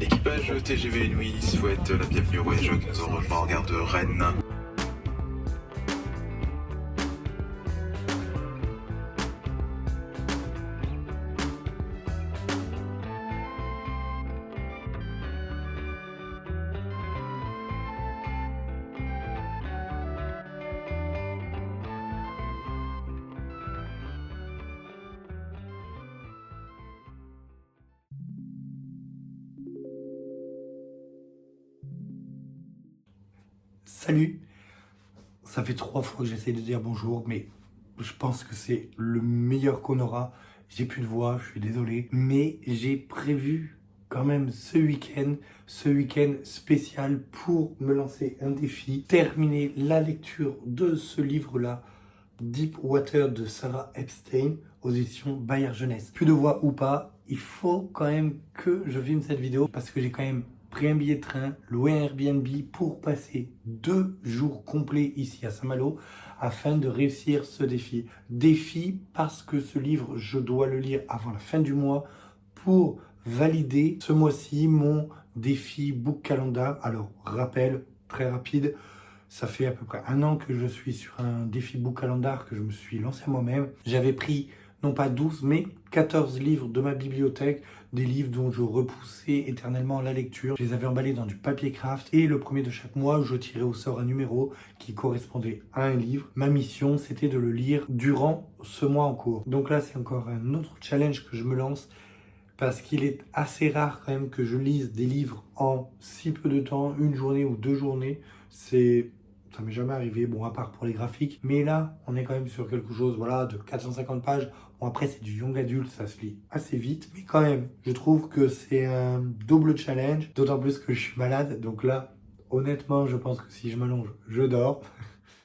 Équipage TGV Nuit souhaite la bienvenue aux voyageurs qui nous ont rejoints en gare de Rennes. Salut, ça fait 3 fois que j'essaie de dire bonjour, mais je pense que c'est le meilleur qu'on aura. J'ai plus de voix, je suis désolé, mais j'ai prévu quand même ce week-end spécial pour me lancer un défi, terminer la lecture de ce livre-là, Deep Water de Sarah Epstein, aux éditions Bayard Jeunesse. Plus de voix ou pas, il faut quand même que je filme cette vidéo parce que j'ai quand même pris un billet de train, loué un Airbnb pour passer 2 jours complets ici à Saint-Malo afin de réussir ce défi. Défi parce que ce livre, je dois le lire avant la fin du mois pour valider ce mois-ci mon défi Book Calendar. Alors, rappel très rapide, ça fait à peu près 1 an que je suis sur un défi Book Calendar que je me suis lancé moi-même. J'avais pris non pas 12 mais 14 livres de ma bibliothèque, des livres dont je repoussais éternellement la lecture. Je les avais emballés dans du papier craft et le premier de chaque mois, je tirais au sort un numéro qui correspondait à un livre. Ma mission, c'était de le lire durant ce mois en cours. Donc là, c'est encore un autre challenge que je me lance parce qu'il est assez rare quand même que je lise des livres en si peu de temps, 1 journée ou 2 journées. Ça m'est jamais arrivé, bon, à part pour les graphiques. Mais là, on est quand même sur quelque chose, voilà, de 450 pages. Bon, après, c'est du young adulte, ça se lit assez vite. Mais quand même, je trouve que c'est un double challenge. D'autant plus que je suis malade. Donc là, honnêtement, je pense que si je m'allonge, je dors.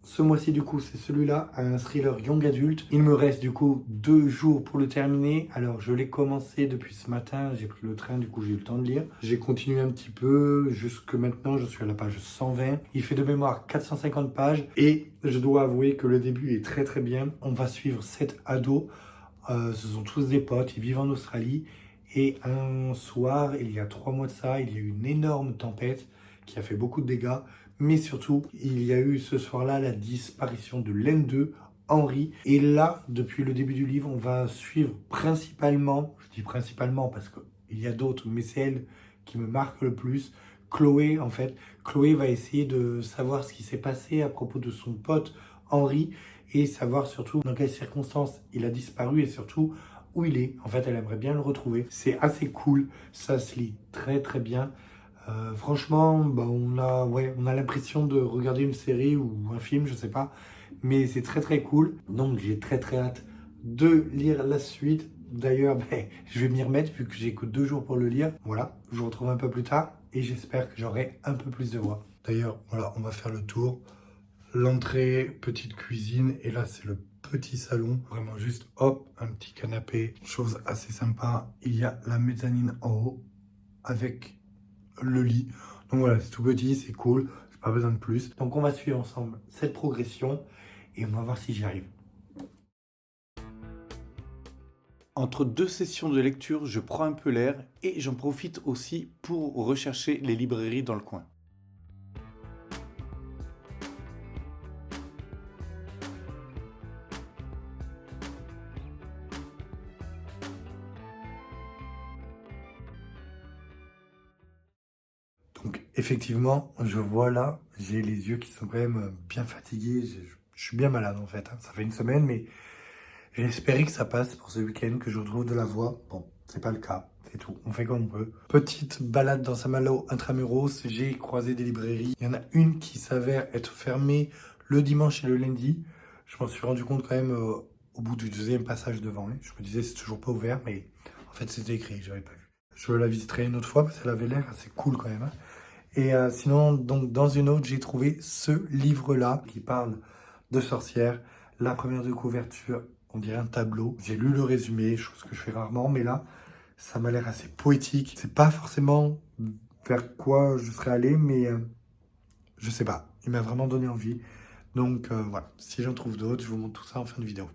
Ce mois-ci, du coup, c'est celui-là, un thriller young adulte. Il me reste, du coup, 2 jours pour le terminer. Alors, je l'ai commencé depuis ce matin. J'ai pris le train, du coup, j'ai eu le temps de lire. J'ai continué un petit peu. Jusque maintenant, je suis à la page 120. Il fait de mémoire 450 pages. Et je dois avouer que le début est très, très bien. On va suivre 7 ados. Ce sont tous des potes. Ils vivent en Australie. Et un soir, il y a 3 mois de ça, il y a eu une énorme tempête qui a fait beaucoup de dégâts. Mais surtout, il y a eu ce soir-là la disparition de l'un d'eux, Henri. Et là, depuis le début du livre, on va suivre principalement, je dis principalement parce qu'il y a d'autres, mais c'est elle qui me marque le plus, Chloé en fait. Chloé va essayer de savoir ce qui s'est passé à propos de son pote Henri et savoir surtout dans quelles circonstances il a disparu et surtout où il est. En fait, elle aimerait bien le retrouver. C'est assez cool, ça se lit très très bien. Franchement, bah, on a l'impression de regarder une série ou un film, je sais pas, mais c'est très très cool. Donc j'ai très très hâte de lire la suite. D'ailleurs, je vais m'y remettre vu que j'ai que 2 jours pour le lire. Voilà, je vous retrouve un peu plus tard et j'espère que j'aurai un peu plus de voix. D'ailleurs, voilà, on va faire le tour. L'entrée, petite cuisine et là c'est le petit salon. Vraiment juste, hop, un petit canapé, chose assez sympa. Il y a la mezzanine en haut avec le lit. Donc voilà, c'est tout petit, c'est cool, j'ai pas besoin de plus. Donc on va suivre ensemble cette progression et on va voir si j'y arrive. Entre 2 sessions de lecture, je prends un peu l'air et j'en profite aussi pour rechercher les librairies dans le coin. Donc effectivement, je vois là, j'ai les yeux qui sont quand même bien fatigués. Je suis bien malade en fait, hein. Ça fait 1 semaine, mais j'ai espéré que ça passe pour ce week-end, que je retrouve de la voix. Bon, c'est pas le cas, c'est tout. On fait comme on peut. Petite balade dans Saint-Malo intramuros, j'ai croisé des librairies. Il y en a une qui s'avère être fermée le dimanche et le lundi. Je m'en suis rendu compte quand même au bout du 2e passage devant, hein. Je me disais c'est toujours pas ouvert, mais en fait c'était écrit, j'avais pas vu. Je la visiterai une autre fois parce qu'elle avait l'air assez cool quand même, hein. Et sinon, donc dans une autre, j'ai trouvé ce livre-là qui parle de sorcières. La première de couverture, on dirait un tableau. J'ai lu le résumé, chose que je fais rarement, mais là, ça m'a l'air assez poétique. C'est pas forcément vers quoi je serais allé, mais je sais pas. Il m'a vraiment donné envie. Donc voilà, si j'en trouve d'autres, je vous montre tout ça en fin de vidéo.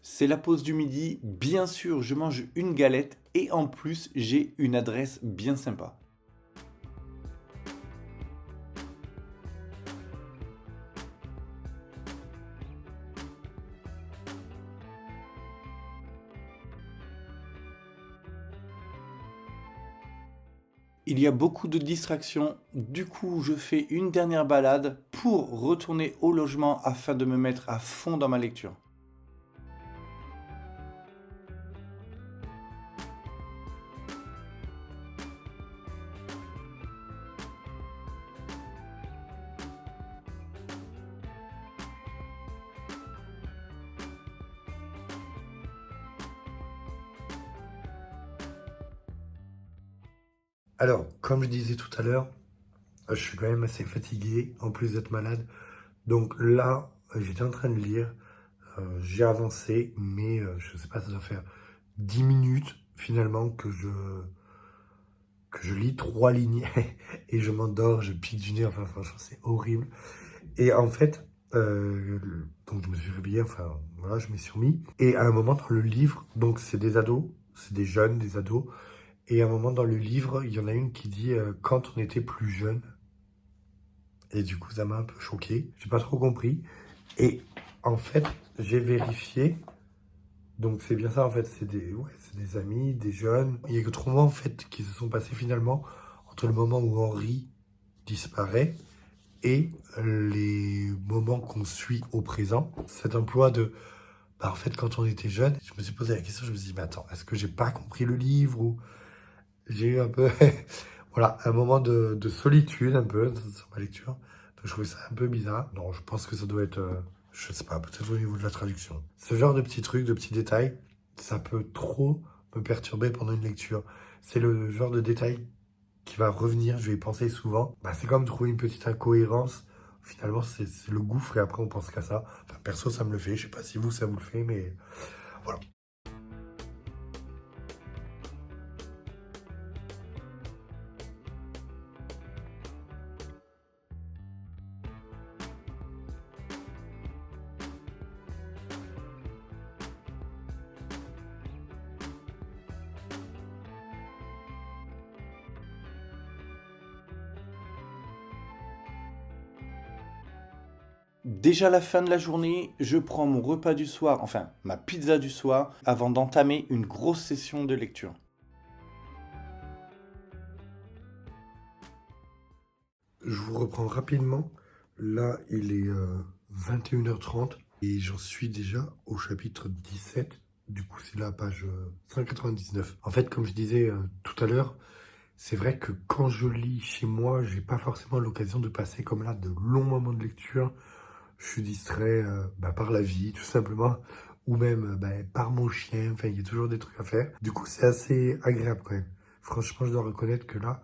C'est la pause du midi, bien sûr, je mange une galette et en plus, j'ai une adresse bien sympa. Il y a beaucoup de distractions, du coup je fais une dernière balade pour retourner au logement afin de me mettre à fond dans ma lecture. Alors, comme je disais tout à l'heure, je suis quand même assez fatigué, en plus d'être malade. Donc là, j'étais en train de lire, j'ai avancé, mais je sais pas, ça doit faire 10 minutes finalement que je lis 3 lignes et je m'endors, je pique du nez, enfin franchement c'est horrible. Et en fait, donc je me suis réveillé, enfin voilà, je m'y suis remis. Et à un moment dans le livre, donc c'est des ados, c'est des jeunes, des ados. Et à un moment dans le livre, il y en a une qui dit quand on était plus jeune. Et du coup, ça m'a un peu choqué. J'ai pas trop compris. Et en fait, j'ai vérifié. Donc c'est bien ça en fait. C'est des amis, des jeunes. Il y a que 3 mois en fait qui se sont passés finalement entre le moment où Henri disparaît et les moments qu'on suit au présent. Cet emploi de bah, en fait, quand on était jeune, je me suis posé la question, je me suis dit, mais attends, est-ce que j'ai pas compris le livre ou j'ai eu un peu, voilà, un moment de solitude un peu sur ma lecture. Donc je trouvais ça un peu bizarre. Non, je pense que ça doit être, je sais pas, peut-être au niveau de la traduction. Ce genre de petits trucs, de petits détails, ça peut trop me perturber pendant une lecture. C'est le genre de détail qui va revenir, je vais y penser souvent. Bah, c'est comme trouver une petite incohérence. Finalement, c'est le gouffre et après on pense qu'à ça. Enfin, perso, ça me le fait. Je sais pas si vous, ça vous le fait, mais voilà. Déjà la fin de la journée, je prends mon repas du soir, enfin ma pizza du soir, avant d'entamer une grosse session de lecture. Je vous reprends rapidement. Là, il est 21h30 et j'en suis déjà au chapitre 17. Du coup, c'est la page 199. En fait, comme je disais tout à l'heure, c'est vrai que quand je lis chez moi, j'ai pas forcément l'occasion de passer comme là de longs moments de lecture. Je suis distrait bah, par la vie, tout simplement, ou même bah, par mon chien. Enfin, il y a toujours des trucs à faire. Du coup, c'est assez agréable quand même. Franchement, je dois reconnaître que là,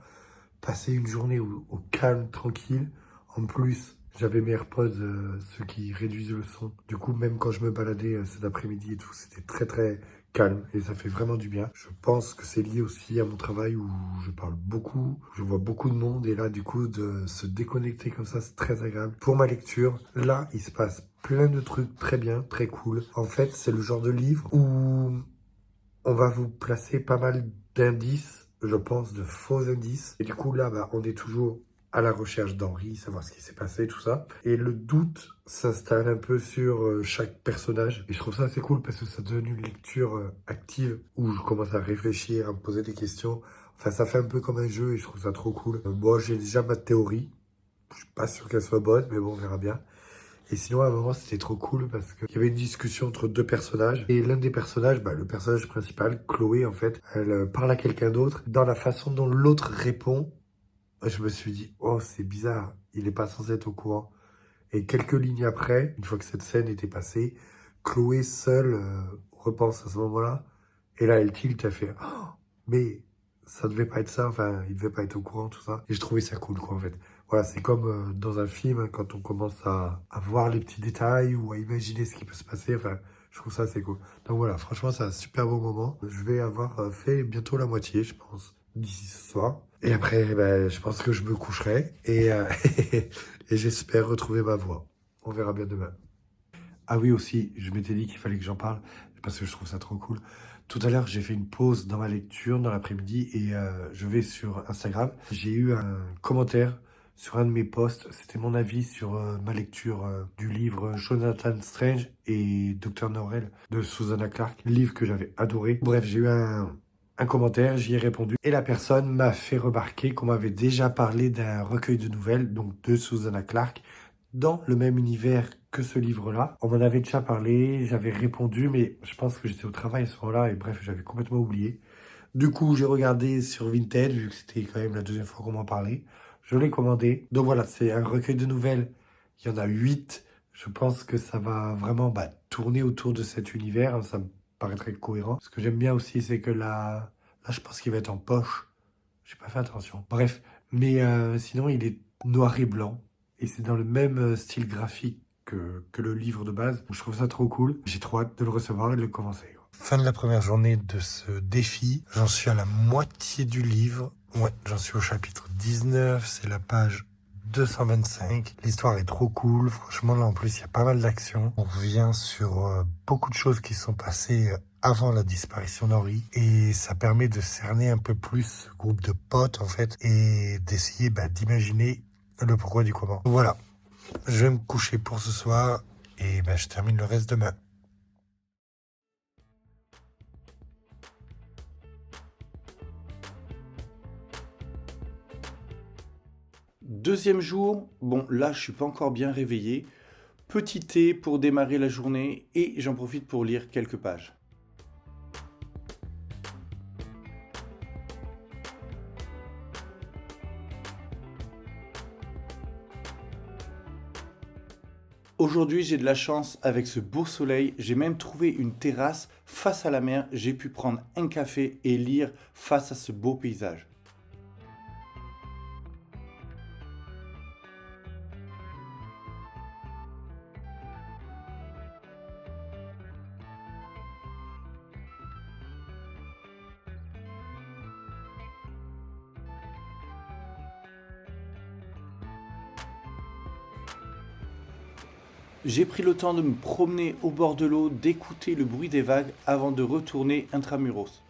passer une journée au calme, tranquille. En plus, j'avais mes AirPods, ceux qui réduisent le son. Du coup, même quand je me baladais cet après-midi et tout, c'était très très calme et ça fait vraiment du bien. Je pense que c'est lié aussi à mon travail où je parle beaucoup, je vois beaucoup de monde et là, du coup, de se déconnecter comme ça, c'est très agréable. Pour ma lecture, là, il se passe plein de trucs très bien, très cool. En fait, c'est le genre de livre où on va vous placer pas mal d'indices, je pense, de faux indices. Et du coup, là, bah, on est toujours à la recherche d'Henri, savoir ce qui s'est passé, tout ça. Et le doute s'installe un peu sur chaque personnage. Et je trouve ça assez cool parce que ça donne une lecture active où je commence à réfléchir, à me poser des questions. Enfin, ça fait un peu comme un jeu et je trouve ça trop cool. Moi, j'ai déjà ma théorie. Je suis pas sûr qu'elle soit bonne, mais bon, on verra bien. Et sinon, à un moment, c'était trop cool parce qu'il y avait une discussion entre 2 personnages. Et l'un des personnages, bah, le personnage principal, Chloé, en fait, elle parle à quelqu'un d'autre. Dans la façon dont l'autre répond, je me suis dit, oh, c'est bizarre, il n'est pas censé être au courant. Et quelques lignes après, une fois que cette scène était passée, Chloé seule repense à ce moment-là. Et là, elle tilt, elle fait, oh, mais ça devait pas être ça, enfin, il devait pas être au courant, tout ça. Et je trouvais ça cool, quoi, en fait. Voilà, c'est comme dans un film, hein, quand on commence à voir les petits détails ou à imaginer ce qui peut se passer. Enfin, je trouve ça assez cool. Donc voilà, franchement, c'est un super beau moment. Je vais avoir fait bientôt la moitié, je pense, d'ici ce soir. Et après, ben, je pense que je me coucherai et, et j'espère retrouver ma voix. On verra bien demain. Ah oui aussi, je m'étais dit qu'il fallait que j'en parle. parce que je trouve ça trop cool. Tout à l'heure, j'ai fait une pause dans ma lecture dans l'après-midi et je vais sur Instagram. J'ai eu un commentaire sur un de mes posts. C'était mon avis sur ma lecture du livre Jonathan Strange et Dr. Norrell de Susanna Clarke, livre que j'avais adoré. Bref, j'ai eu un commentaire, j'y ai répondu et la personne m'a fait remarquer qu'on m'avait déjà parlé d'un recueil de nouvelles, donc de Susanna Clarke, dans le même univers que ce livre-là. On m'en avait déjà parlé, j'avais répondu, mais je pense que j'étais au travail à ce moment-là, et bref, j'avais complètement oublié. Du coup, j'ai regardé sur Vinted, vu que c'était quand même la deuxième fois qu'on m'en parlait. Je l'ai commandé. Donc voilà, c'est un recueil de nouvelles. Il y en a 8. Je pense que ça va vraiment tourner autour de cet univers, hein. Ça me paraît très cohérent. Ce que j'aime bien aussi, c'est que là, je pense qu'il va être en poche. J'ai pas fait attention. Bref, mais sinon, il est noir et blanc. Et c'est dans le même style graphique que le livre de base. Je trouve ça trop cool. J'ai trop hâte de le recevoir et de le commencer. Fin de la première journée de ce défi. J'en suis à la moitié du livre. Ouais, j'en suis au chapitre 19. C'est la page 225. L'histoire est trop cool. Franchement, là, en plus, il y a pas mal d'action. On revient sur beaucoup de choses qui sont passées avant la disparition d'Henri. Et ça permet de cerner un peu plus ce groupe de potes, en fait, et d'essayer d'imaginer le pourquoi du comment. Voilà. Je vais me coucher pour ce soir et je termine le reste demain. Deuxième jour, bon là je suis pas encore bien réveillé. Petit thé pour démarrer la journée et j'en profite pour lire quelques pages. Aujourd'hui j'ai de la chance avec ce beau soleil, j'ai même trouvé une terrasse face à la mer, j'ai pu prendre un café et lire face à ce beau paysage. J'ai pris le temps de me promener au bord de l'eau, d'écouter le bruit des vagues avant de retourner intramuros.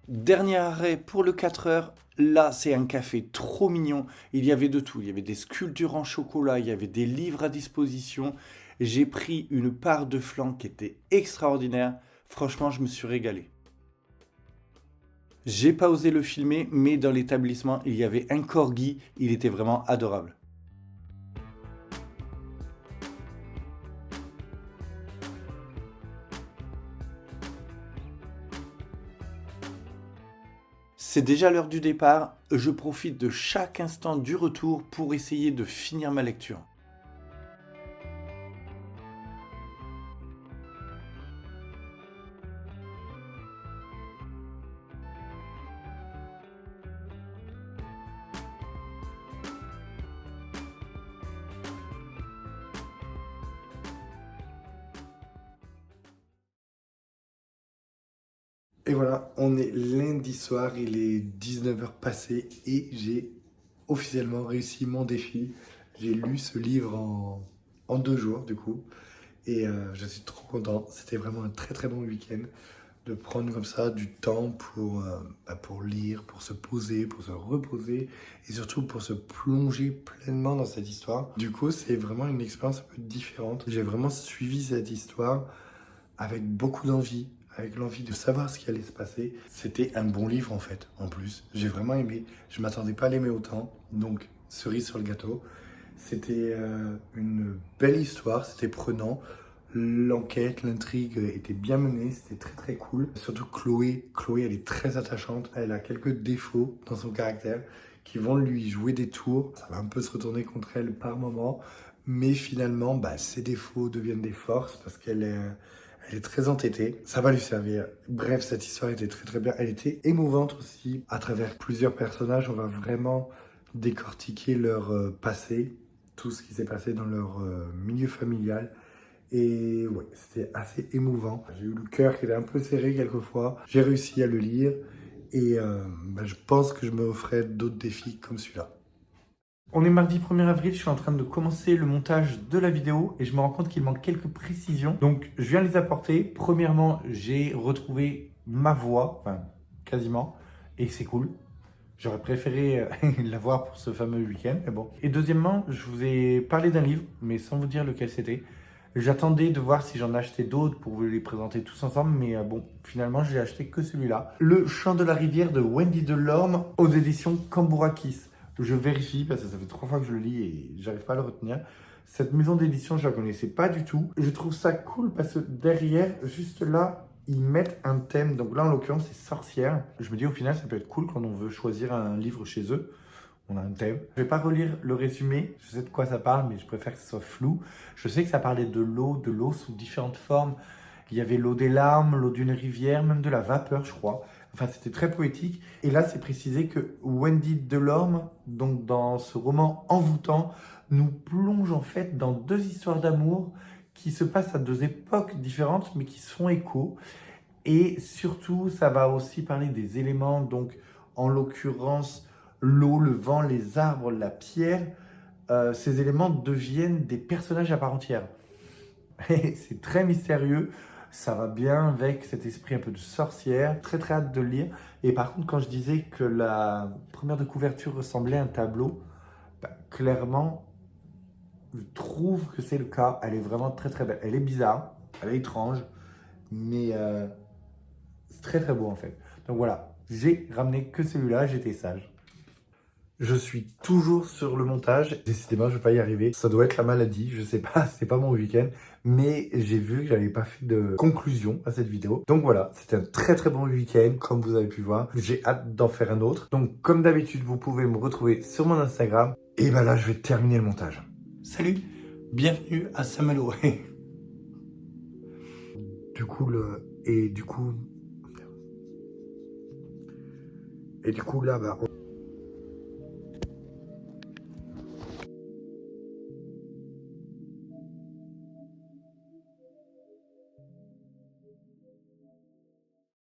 Dernier arrêt pour le 4 heures. Là, c'est un café trop mignon. Il y avait de tout. Il y avait des sculptures en chocolat, il y avait des livres à disposition. J'ai pris une part de flan qui était extraordinaire. Franchement, je me suis régalé. J'ai pas osé le filmer, mais dans l'établissement, il y avait un corgi. Il était vraiment adorable. C'est déjà l'heure du départ, je profite de chaque instant du retour pour essayer de finir ma lecture. Et voilà, on est lundi soir, il est 19h passé et j'ai officiellement réussi mon défi. J'ai lu ce livre en 2 jours du coup et je suis trop content. C'était vraiment un très très bon week-end. de prendre comme ça du temps pour lire, pour se poser, pour se reposer et surtout pour se plonger pleinement dans cette histoire. Du coup, c'est vraiment une expérience un peu différente. J'ai vraiment suivi cette histoire avec beaucoup d'envie, avec l'envie de savoir ce qui allait se passer. C'était un bon livre en fait, en plus. J'ai vraiment aimé. Je m'attendais pas à l'aimer autant, donc cerise sur le gâteau. C'était une belle histoire, c'était prenant. L'enquête, l'intrigue était bien menée, c'était très très cool. Surtout Chloé, elle est très attachante. Elle a quelques défauts dans son caractère qui vont lui jouer des tours. Ça va un peu se retourner contre elle par moment. Mais finalement, ses défauts deviennent des forces parce elle est très entêtée. Ça va lui servir. Bref, cette histoire était très très bien. Elle était émouvante aussi. À travers plusieurs personnages, on va vraiment décortiquer leur passé, tout ce qui s'est passé dans leur milieu familial. Et ouais, c'était assez émouvant. J'ai eu le cœur qui était un peu serré quelquefois. J'ai réussi à le lire et je pense que je me ferai d'autres défis comme celui-là. On est mardi 1er avril, je suis en train de commencer le montage de la vidéo et je me rends compte qu'il manque quelques précisions. Donc je viens les apporter. Premièrement, j'ai retrouvé ma voix, enfin quasiment, et c'est cool. J'aurais préféré l'avoir pour ce fameux week-end, mais bon. Et deuxièmement, je vous ai parlé d'un livre, mais sans vous dire lequel c'était. J'attendais de voir si j'en achetais d'autres pour vous les présenter tous ensemble, mais bon, finalement, j'ai acheté que celui-là. Le Chant de la rivière de Wendy Delorme aux éditions Cambourakis. Je vérifie parce que ça fait 3 fois que je le lis et j'arrive pas à le retenir. Cette maison d'édition, je la connaissais pas du tout. Je trouve ça cool parce que derrière, juste là, ils mettent un thème. Donc là, en l'occurrence, c'est sorcière. Je me dis, au final, ça peut être cool quand on veut choisir un livre chez eux. On a un thème. Je vais pas relire le résumé. Je sais de quoi ça parle, mais je préfère que ce soit flou. Je sais que ça parlait de l'eau sous différentes formes. Il y avait l'eau des larmes, l'eau d'une rivière, même de la vapeur, je crois. Enfin, c'était très poétique. Et là, c'est précisé que Wendy Delorme, donc dans ce roman envoûtant, nous plonge en fait dans 2 histoires d'amour qui se passent à 2 époques différentes, mais qui se font écho. Et surtout, ça va aussi parler des éléments, donc en l'occurrence, l'eau, le vent, les arbres, la pierre. Ces éléments deviennent des personnages à part entière. C'est très mystérieux. Ça va bien avec cet esprit un peu de sorcière. Très très hâte de le lire. Et par contre, quand je disais que la première de couverture ressemblait à un tableau, clairement, je trouve que c'est le cas. Elle est vraiment très très belle. Elle est bizarre, elle est étrange, mais c'est très très beau en fait. Donc voilà, j'ai ramené que celui-là, j'étais sage. Je suis toujours sur le montage. Décidément, je vais pas y arriver. Ça doit être la maladie, je sais pas, c'est pas mon week-end. Mais j'ai vu que j'avais pas fait de conclusion à cette vidéo. Donc voilà, c'était un très très bon week-end, comme vous avez pu voir. J'ai hâte d'en faire un autre. Donc comme d'habitude, vous pouvez me retrouver sur mon Instagram. Et là, je vais terminer le montage. Salut, bienvenue à Saint-Malo. Et du coup là,